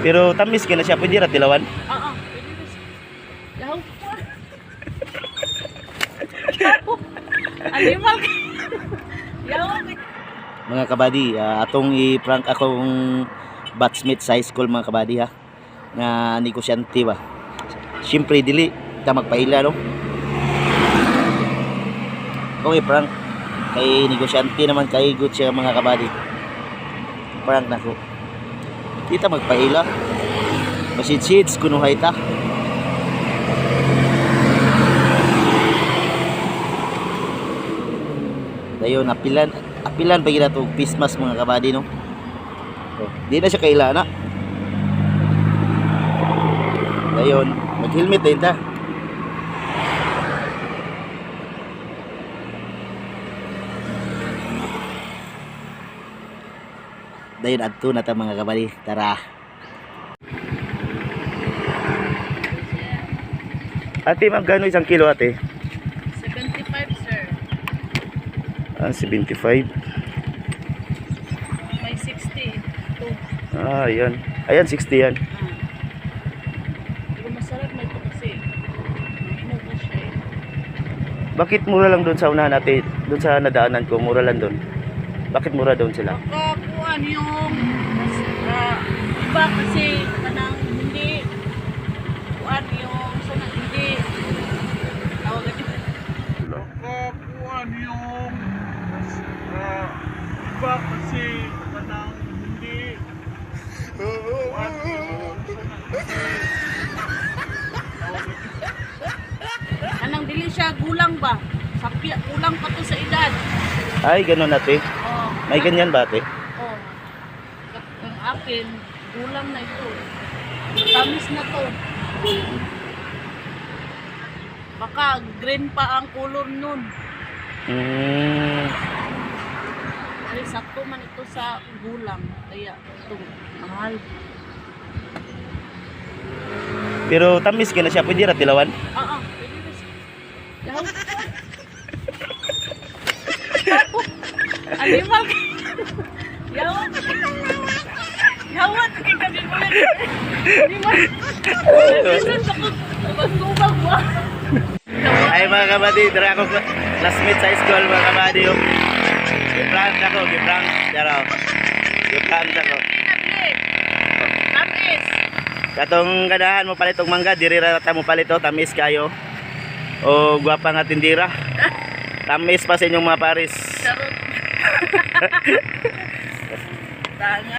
Pero tamis ka na siya, pwede ra tilawan. Oo. Yaw po. Animal ka. Yaw ka. Mga kabady, atong i-prank akong batchmate sa high school mga kabady ha. Nga negosyante ba. Siyempre dili ta magpaila no. Kung i-prank kay negosyante naman kay good siya mga kabady. Prank na ko. Kita magpaila. Masid-sids kunuhay ta. Dayon apilan pa gina to Christmas mga kabady no. Oh, di na siya kaila na. Dayon mag-helmet din ta. Dayon adto na ta mga kabady. Tara. Ate, magkano isang kilo ate? 75 sir. 75. May 60. 2. Ayan. Ayan, 60 yan. Pero masarap na ito kasi. Inog na siya eh. Bakit mura lang doon sa unahan natin? Doon sa nadaanan ko, mura lang doon. Bakit mura doon sila? Kakuan yung iba kasi kanang hindi kuan yung sunod hindi tawag ito Nakakuan yung iba kasi kanang hindi kuan yung kanang dili siya gulang ba sapya kulang pa to sa edad. Ay, ganun ate. Oh, May ganyan ba ate? oh. Ang akin gulang na ito. Tamis na to. Baka green pa ang color nun. Kasi sakto man ito sa gulang. Kaya ito, mahal. Pero tamis ka na siya, pwede ra tilawan. Oo, pwede na siya. Yaw po. Animal ka. Yawan. Yawan. Kami mo yan. Animal. Bisan sa magtubag mo. Ay mga kabady, dara ako classmate sa school mga kabady. Giprank ako, giprank. Dara. Giprank ako. Tamis. Katong ganahan mo palit og mangga, diri ra ta mo palit o tamis kayo. O gwapa nga tindira. Tamis pa sa inyong mga paris. Charot. Tanga.